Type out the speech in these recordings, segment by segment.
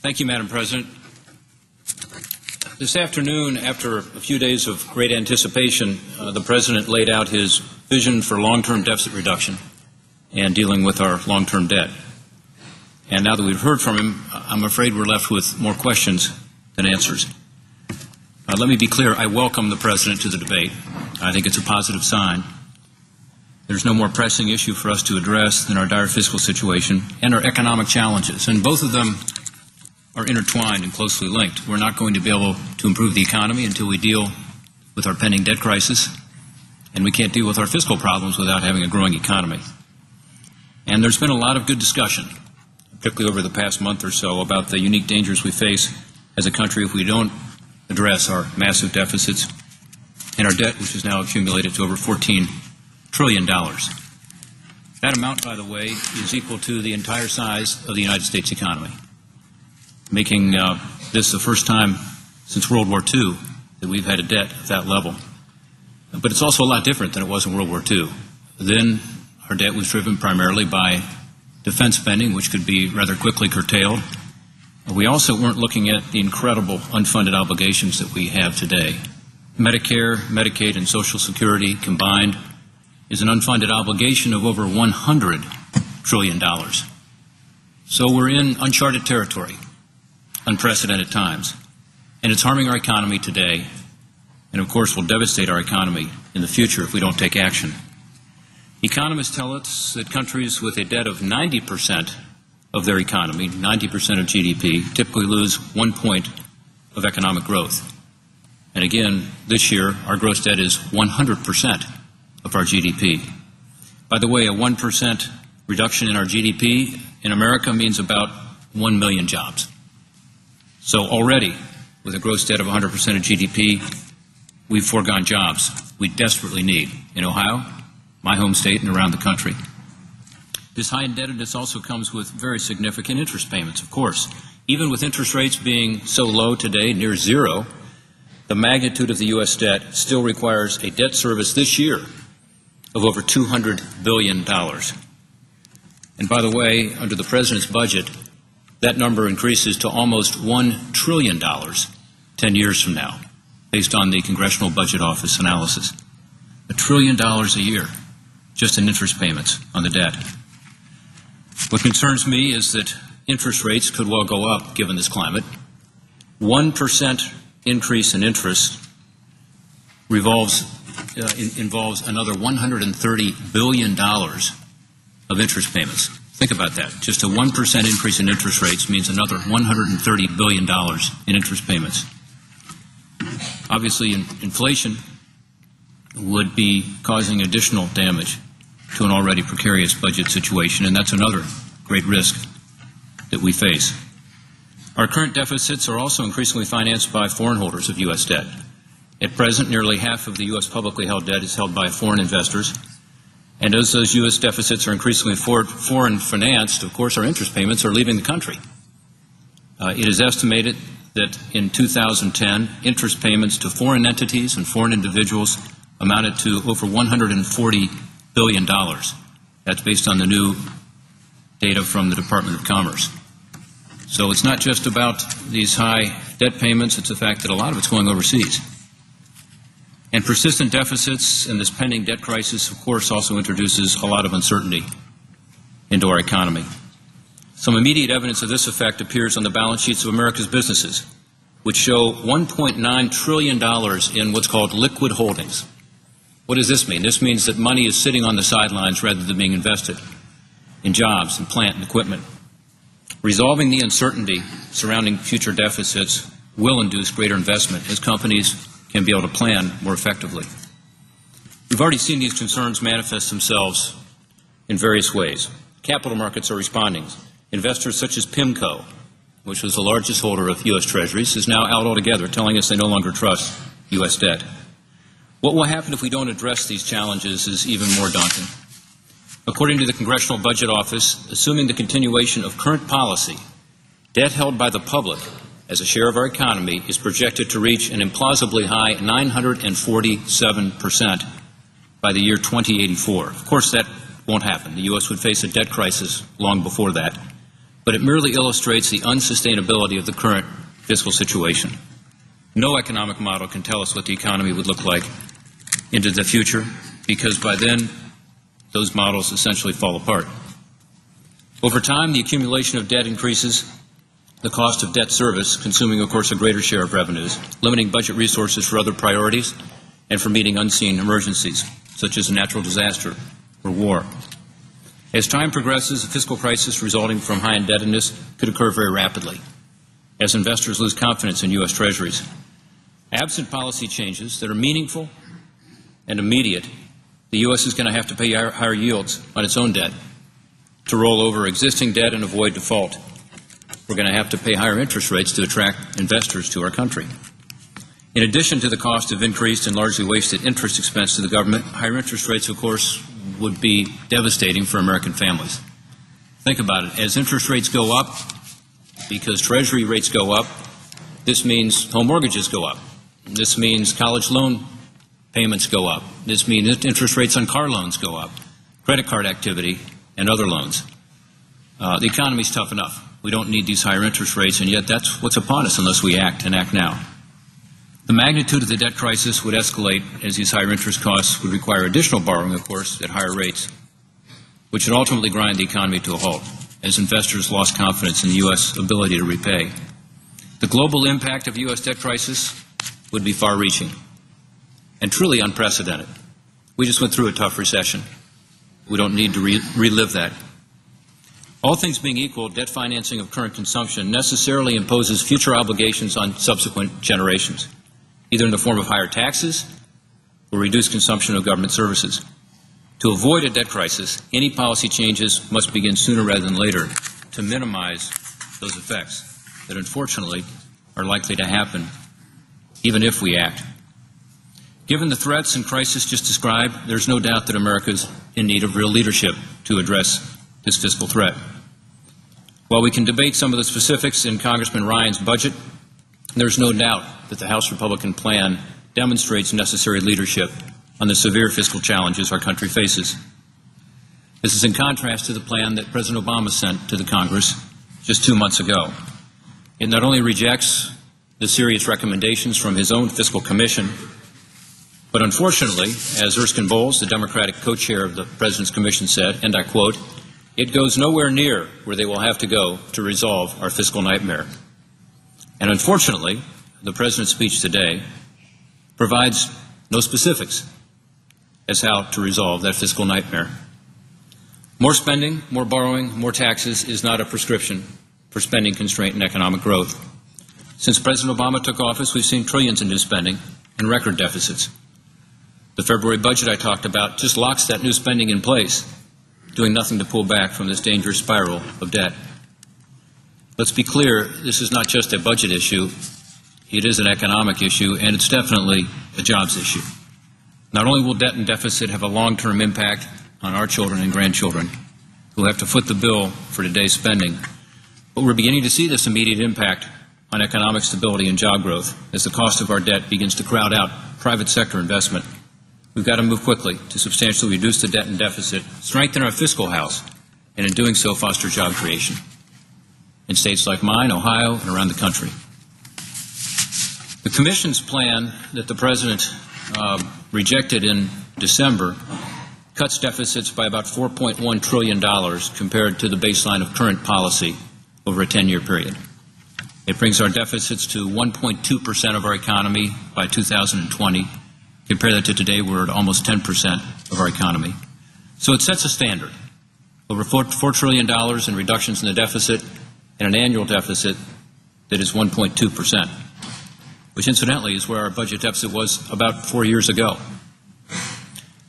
Thank you, Madam President. This afternoon, after a few days of great anticipation, the President laid out his vision for long-term deficit reduction and dealing with our long-term debt. And now that we've heard from him, I'm afraid we're left with more questions than answers. Let me be clear, I welcome the President to the debate. I think it's a positive sign. There's no more pressing issue for us to address than our dire fiscal situation and our economic challenges, and both of them are intertwined and closely linked. We're not going to be able to improve the economy until we deal with our pending debt crisis, and we can't deal with our fiscal problems without having a growing economy. And there's been a lot of good discussion, particularly over the past month or so, about the unique dangers we face as a country if we don't address our massive deficits and our debt, which has now accumulated to over $14 trillion. That amount, by the way, is equal to the entire size of the United States economy, making this the first time since World War II that we've had a debt at that level. But it's also a lot different than it was in World War II. Then our debt was driven primarily by defense spending, which could be rather quickly curtailed. We also weren't looking at the incredible unfunded obligations that we have today. Medicare, Medicaid, and Social Security combined is an unfunded obligation of over $100 trillion. So we're in uncharted territory, unprecedented times, and it's harming our economy today, and of course will devastate our economy in the future if we don't take action. Economists tell us that countries with a debt of 90% of their economy, 90% of GDP, typically lose 1 point of economic growth. And again, this year, our gross debt is 100% of our GDP. By the way, a 1% reduction in our GDP in America means about 1 million jobs. So already, with a gross debt of 100% of GDP, we've foregone jobs we desperately need in Ohio, my home state, and around the country. This high indebtedness also comes with very significant interest payments, of course. Even with interest rates being so low today, near zero, the magnitude of the U.S. debt still requires a debt service this year of over $200 billion. And by the way, under the President's budget, that number increases to almost $1 trillion 10 years from now, based on the Congressional Budget Office analysis. $1 trillion a year just in interest payments on the debt. What concerns me is that interest rates could well go up given this climate. 1% increase in interest involves another $130 billion of interest payments. Think about that. Just a 1% increase in interest rates means another $130 billion in interest payments. Obviously, inflation would be causing additional damage to an already precarious budget situation, and that's another great risk that we face. Our current deficits are also increasingly financed by foreign holders of U.S. debt. At present, nearly half of the U.S. publicly held debt is held by foreign investors, and as those U.S. deficits are increasingly foreign financed, of course, our interest payments are leaving the country. It is estimated that in 2010, interest payments to foreign entities and foreign individuals amounted to over $140 billion. That's based on the new data from the Department of Commerce. So it's not just about these high debt payments, it's the fact that a lot of it's going overseas. And persistent deficits and this pending debt crisis, of course, also introduces a lot of uncertainty into our economy. Some immediate evidence of this effect appears on the balance sheets of America's businesses, which show $1.9 trillion in what's called liquid holdings. What does this mean? This means that money is sitting on the sidelines rather than being invested in jobs and plant and equipment. Resolving the uncertainty surrounding future deficits will induce greater investment as companies can be able to plan more effectively. We've already seen these concerns manifest themselves in various ways. Capital markets are responding. Investors such as PIMCO, which was the largest holder of U.S. Treasuries, is now out altogether, telling us they no longer trust U.S. debt. What will happen if we don't address these challenges is even more daunting. According to the Congressional Budget Office, assuming the continuation of current policy, debt held by the public as a share of our economy is projected to reach an implausibly high 947% by the year 2084. Of course, that won't happen. The U.S. would face a debt crisis long before that. but it merely illustrates the unsustainability of the current fiscal situation. No economic model can tell us what the economy would look like into the future, because by then those models essentially fall apart. Over time, the accumulation of debt increases the cost of debt service, consuming, of course, a greater share of revenues, limiting budget resources for other priorities and for meeting unseen emergencies, such as a natural disaster or war. As time progresses, a fiscal crisis resulting from high indebtedness could occur very rapidly, as investors lose confidence in U.S. Treasuries. Absent policy changes that are meaningful and immediate, the U.S. is going to have to pay higher yields on its own debt to roll over existing debt and avoid default. We're going to have to pay higher interest rates to attract investors to our country. In addition to the cost of increased and largely wasted interest expense to the government, higher interest rates, of course, would be devastating for American families. Think about it. As interest rates go up, because Treasury rates go up, this means home mortgages go up. This means college loan payments go up. This means interest rates on car loans go up, credit card activity, and other loans. The economy's tough enough. We don't need these higher interest rates, and yet that's what's upon us unless we act, and act now. The magnitude of the debt crisis would escalate as these higher interest costs would require additional borrowing, of course, at higher rates, which would ultimately grind the economy to a halt as investors lost confidence in the U.S. ability to repay. The global impact of U.S. debt crisis would be far-reaching and truly unprecedented. We just went through a tough recession. We don't need to relive that. All things being equal, debt financing of current consumption necessarily imposes future obligations on subsequent generations, either in the form of higher taxes or reduced consumption of government services. To avoid a debt crisis, any policy changes must begin sooner rather than later to minimize those effects that unfortunately are likely to happen even if we act. Given the threats and crisis just described, there's no doubt that America is in need of real leadership to address this fiscal threat. While we can debate some of the specifics in Congressman Ryan's budget, there's no doubt that the House Republican plan demonstrates necessary leadership on the severe fiscal challenges our country faces. This is in contrast to the plan that President Obama sent to the Congress just 2 months ago. It not only rejects the serious recommendations from his own fiscal commission, but unfortunately, as Erskine Bowles, the Democratic co-chair of the President's Commission, said, and I quote, "It goes nowhere near where they will have to go to resolve our fiscal nightmare." And unfortunately, the President's speech today provides no specifics as how to resolve that fiscal nightmare. More spending, more borrowing, more taxes is not a prescription for spending constraint and economic growth. Since President Obama took office, we've seen trillions in new spending and record deficits. The February budget I talked about just locks that new spending in place, doing nothing to pull back from this dangerous spiral of debt. Let's be clear, this is not just a budget issue. It is an economic issue, and it's definitely a jobs issue. Not only will debt and deficit have a long-term impact on our children and grandchildren who will have to foot the bill for today's spending, but we're beginning to see this immediate impact on economic stability and job growth as the cost of our debt begins to crowd out private sector investment. We've got to move quickly to substantially reduce the debt and deficit, strengthen our fiscal house, and in doing so foster job creation in states like mine, Ohio, and around the country. The Commission's plan that the President rejected in December cuts deficits by about $4.1 trillion compared to the baseline of current policy over a 10-year period. It brings our deficits to 1.2% of our economy by 2020. Compare that to today, we're at almost 10% of our economy. So it sets a standard. Over $4 trillion in reductions in the deficit and an annual deficit that is 1.2%, which incidentally is where our budget deficit was about 4 years ago.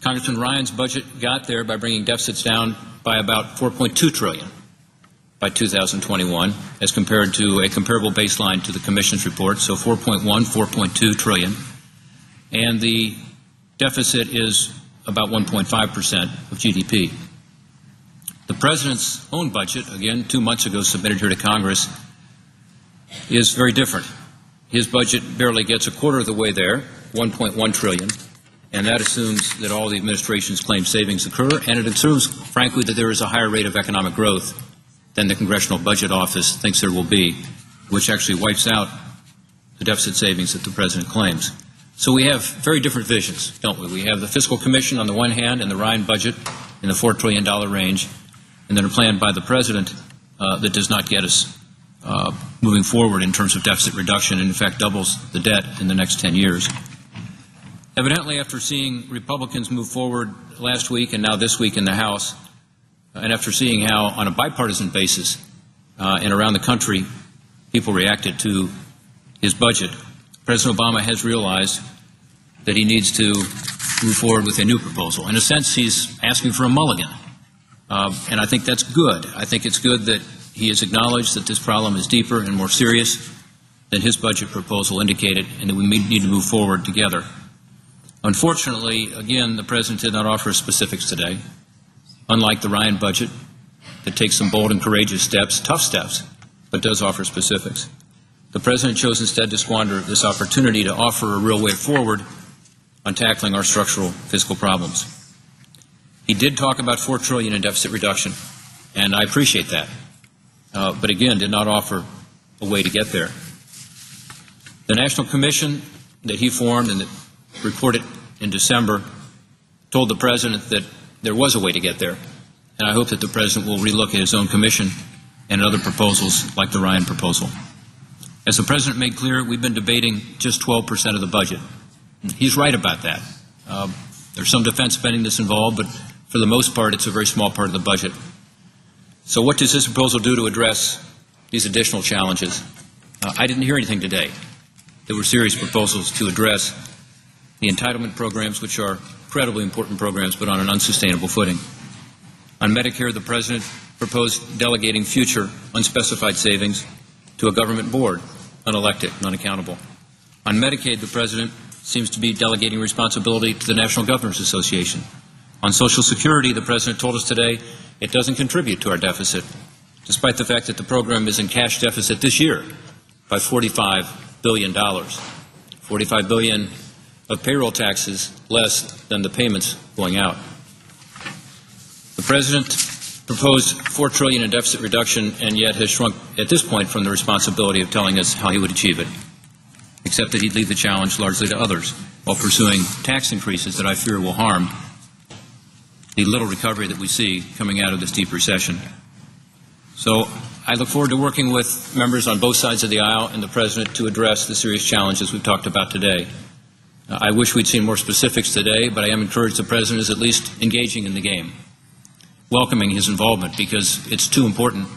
Congressman Ryan's budget got there by bringing deficits down by about $4.2 trillion by 2021 as compared to a comparable baseline to the Commission's report, so 4.2 trillion. And the deficit is about 1.5% of GDP. The President's own budget, again 2 months ago submitted here to Congress, is very different. His budget barely gets a quarter of the way there, 1.1 trillion, and that assumes that all the administration's claimed savings occur, and it assumes, frankly, that there is a higher rate of economic growth than the Congressional Budget Office thinks there will be, which actually wipes out the deficit savings that the President claims. So we have very different visions, don't we? We have the Fiscal Commission on the one hand and the Ryan budget in the $4 trillion range, and then a plan by the President that does not get us moving forward in terms of deficit reduction and, in fact, doubles the debt in the next 10 years. Evidently, after seeing Republicans move forward last week and now this week in the House, and after seeing how, on a bipartisan basis and around the country, people reacted to his budget, President Obama has realized that he needs to move forward with a new proposal. In a sense, he's asking for a mulligan, and I think that's good. I think it's good that he has acknowledged that this problem is deeper and more serious than his budget proposal indicated, and that we need to move forward together. Unfortunately, again, the President did not offer specifics today, unlike the Ryan budget that takes some bold and courageous steps, tough steps, but does offer specifics. The President chose instead to squander this opportunity to offer a real way forward on tackling our structural fiscal problems. He did talk about $4 trillion in deficit reduction, and I appreciate that, but again, did not offer a way to get there. The National Commission that he formed and that reported in December told the President that there was a way to get there, and I hope that the President will relook at his own commission and other proposals like the Ryan proposal. As the President made clear, we've been debating just 12% of the budget. He's right about that. There's some defense spending that's involved, but for the most part, it's a very small part of the budget. So what does this proposal do to address these additional challenges? I didn't hear anything today. There were serious proposals to address the entitlement programs, which are incredibly important programs, but on an unsustainable footing. On Medicare, the President proposed delegating future unspecified savings to a government board, unelected and unaccountable. On Medicaid, the President seems to be delegating responsibility to the National Governors Association. On Social Security, the President told us today it doesn't contribute to our deficit, despite the fact that the program is in cash deficit this year by $45 billion. $45 billion of payroll taxes less than the payments going out. The President proposed $4 trillion in deficit reduction and yet has shrunk at this point from the responsibility of telling us how he would achieve it, except that he'd leave the challenge largely to others while pursuing tax increases that I fear will harm the little recovery that we see coming out of this deep recession. So I look forward to working with members on both sides of the aisle and the President to address the serious challenges we've talked about today. I wish we'd seen more specifics today, but I am encouraged the President is at least engaging in the game, welcoming his involvement, because it's too important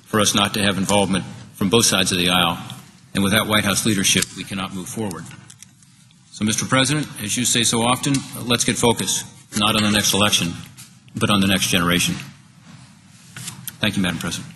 for us not to have involvement from both sides of the aisle, and without White House leadership, we cannot move forward. So, Mr. President, as you say so often, let's get focused, not on the next election, but on the next generation. Thank you, Madam President.